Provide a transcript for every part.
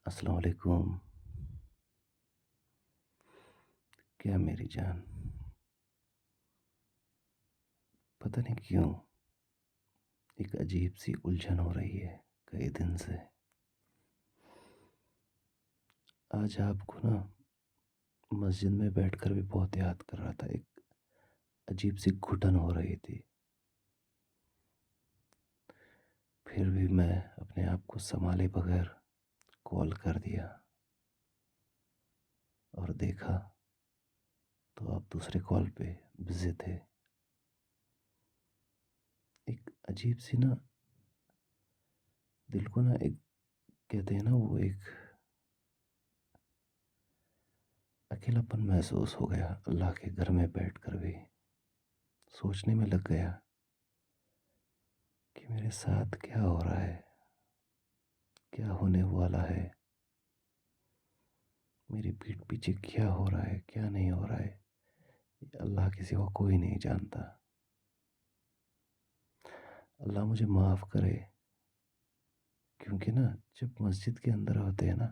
السلام علیکم. کیا میری جان؟ پتہ نہیں کیوں ایک عجیب سی الجھن ہو رہی ہے کئی دن سے. آج آپ کو نا مسجد میں بیٹھ کر بھی بہت یاد کر رہا تھا. ایک عجیب سی گھٹن ہو رہی تھی. پھر بھی میں اپنے آپ کو سنبھالے بغیر کال کر دیا اور دیکھا تو آپ دوسرے کال پہ بزی تھے. ایک عجیب سی نا دل کو نا ایک کہتے ہیں نا وہ ایک اکیلا پن محسوس ہو گیا. اللہ کے گھر میں بیٹھ کر بھی سوچنے میں لگ گیا کہ میرے ساتھ کیا ہو رہا ہے، کیا ہونے والا ہے، میری پیٹھ پیچھے کیا ہو رہا ہے، کیا نہیں ہو رہا ہے. اللہ کے سوا کوئی نہیں جانتا. اللہ مجھے معاف کرے، کیونکہ نا جب مسجد کے اندر ہوتے ہیں نا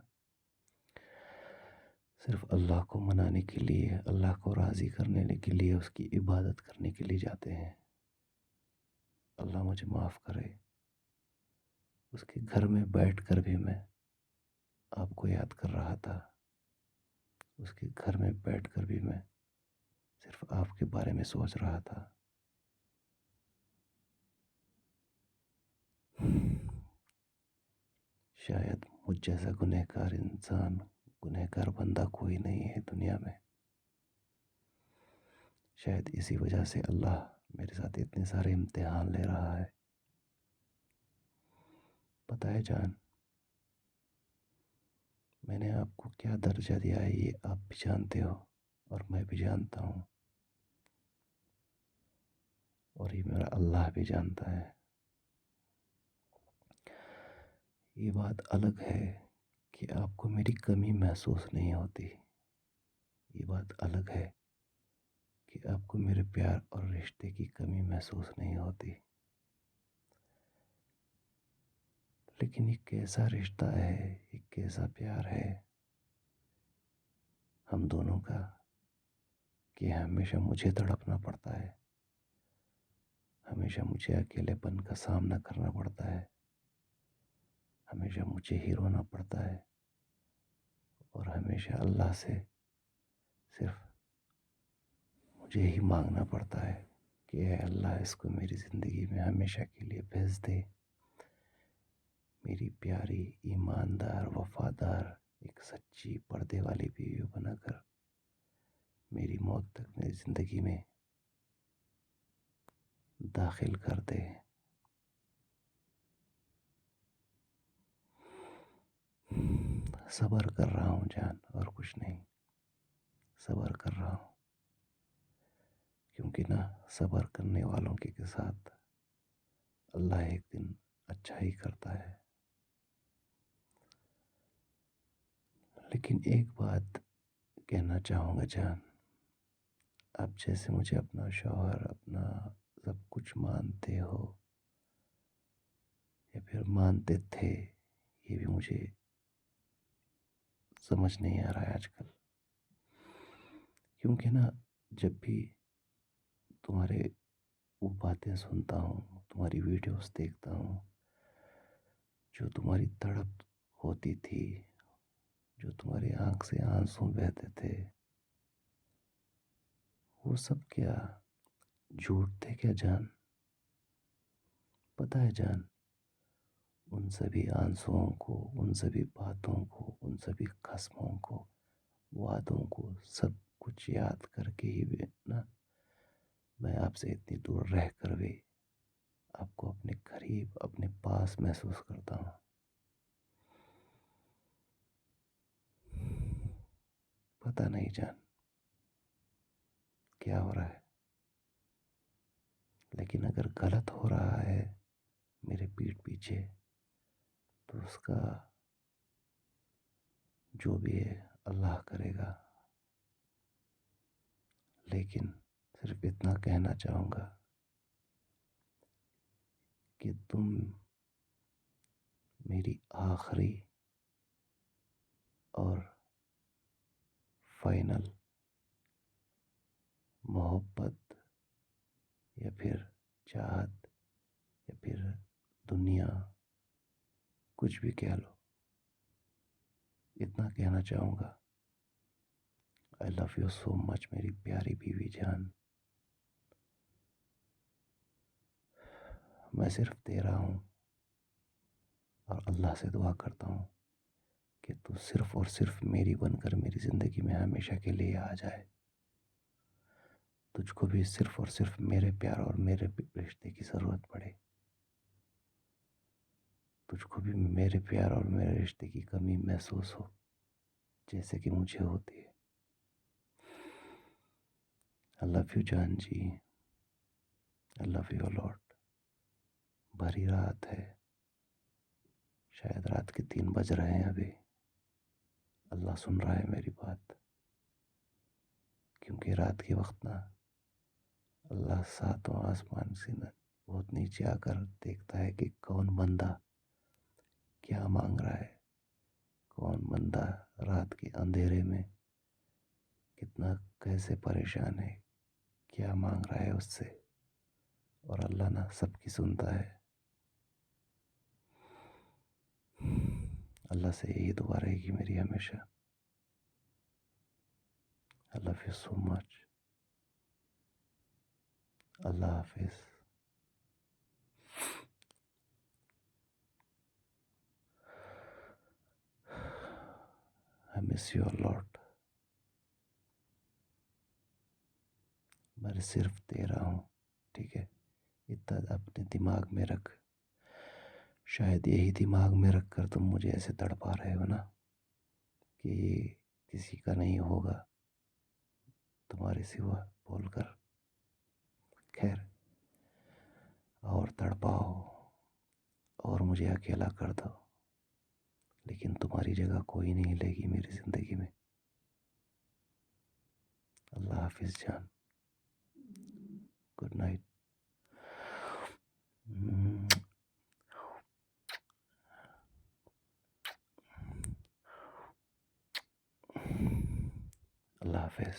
صرف اللہ کو منانے کے لیے، اللہ کو راضی کرنے کے لیے، اس کی عبادت کرنے کے لیے جاتے ہیں. اللہ مجھے معاف کرے. اس کے گھر میں بیٹھ کر بھی میں آپ کو یاد کر رہا تھا. اس کے گھر میں بیٹھ کر بھی میں صرف آپ کے بارے میں سوچ رہا تھا. شاید مجھ جیسا گنہگار انسان، گنہگار بندہ کوئی نہیں ہے دنیا میں. شاید اسی وجہ سے اللہ میرے ساتھ اتنے سارے امتحان لے رہا ہے. پتہ ہے جان، میں نے آپ کو کیا درجہ دیا ہے یہ آپ بھی جانتے ہو اور میں بھی جانتا ہوں، اور یہ میرا اللہ بھی جانتا ہے. یہ بات الگ ہے کہ آپ کو میری کمی محسوس نہیں ہوتی. یہ بات الگ ہے کہ آپ کو میرے پیار اور رشتے کی کمی محسوس نہیں ہوتی. لیکن یہ کیسا رشتہ ہے، یہ کیسا پیار ہے ہم دونوں کا کہ ہمیشہ مجھے تڑپنا پڑتا ہے، ہمیشہ مجھے اکیلے پن کا سامنا کرنا پڑتا ہے، ہمیشہ مجھے ہی رونا پڑتا ہے، اور ہمیشہ اللہ سے صرف مجھے ہی مانگنا پڑتا ہے کہ اے اللہ اس کو میری زندگی میں ہمیشہ کے لیے بھیج دے. میری پیاری، ایماندار، وفادار، ایک سچی پردے والی بیوی بنا کر میری موت تک میری زندگی میں داخل کر دے. صبر کر رہا ہوں جان، اور کچھ نہیں. صبر کر رہا ہوں کیونکہ نا صبر کرنے والوں کے ساتھ اللہ ایک دن اچھا ہی کرتا ہے. لیکن ایک بات کہنا چاہوں گا جان، آپ جیسے مجھے اپنا شوہر، اپنا سب کچھ مانتے ہو یا پھر مانتے تھے، یہ بھی مجھے سمجھ نہیں آ رہا ہے آج کل. کیونکہ نا جب بھی تمہارے وہ باتیں سنتا ہوں، تمہاری ویڈیوز دیکھتا ہوں، جو تمہاری تڑپ ہوتی تھی، جو تمہاری آنکھ سے آنسو بہتے تھے، وہ سب کیا جھوٹ تھے کیا جان؟ پتہ ہے جان، ان سبھی آنسوؤں کو، ان سبھی باتوں کو، ان سبھی قسموں کو، وعدوں کو، سب کچھ یاد کر کے ہی بھی نا میں آپ سے اتنی دور رہ کر بھی آپ کو اپنے قریب، اپنے پاس محسوس کرتا ہوں. پتہ نہیں جان کیا ہو رہا ہے، لیکن اگر غلط ہو رہا ہے میرے پیٹھ پیچھے تو اس کا جو بھی ہے اللہ کرے گا. لیکن صرف اتنا کہنا چاہوں گا کہ تم میری آخری اور فائنل محبت یا پھر چاہت یا پھر دنیا، کچھ بھی کہہ لو، اتنا کہنا چاہوں گا، آئی لو یو سو مچ میری پیاری بیوی جان. میں صرف تیرا ہوں اور اللہ سے دعا کرتا ہوں کہ تو صرف اور صرف میری بن کر میری زندگی میں ہمیشہ کے لیے آ جائے. تجھ کو بھی صرف اور صرف میرے پیار اور میرے رشتے کی ضرورت پڑے. تجھ کو بھی میرے پیار اور میرے رشتے کی کمی محسوس ہو جیسے کہ مجھے ہوتی ہے. I love you John G. I love you a lot. بھری رات ہے، شاید رات کے 3 بج رہے ہیں ابھی. اللہ سن رہا ہے میری بات، کیونکہ رات کے وقت نا اللہ ساتوں آسمان سے بہت نیچے آ کر دیکھتا ہے کہ کون بندہ کیا مانگ رہا ہے، کون بندہ رات کے اندھیرے میں کتنا کیسے پریشان ہے، کیا مانگ رہا ہے اس سے. اور اللہ نا سب کی سنتا ہے. اللہ سے یہی دعا رہے گی میری ہمیشہ. I love you so much. اللہ حافظ. I miss you a lot. میں صرف تیرا ہوں، ٹھیک ہے؟ اتنا اپنے دماغ میں رکھ. شاید یہی دماغ میں رکھ کر تم مجھے ایسے تڑپا رہے ہو نا کہ یہ کسی کا نہیں ہوگا تمہارے سوا بول کر. خیر، اور تڑپاؤ اور مجھے اکیلا کر دو، لیکن تمہاری جگہ کوئی نہیں لے گی میری زندگی میں. اللہ حافظ جان. Good night. اللہ حافظ.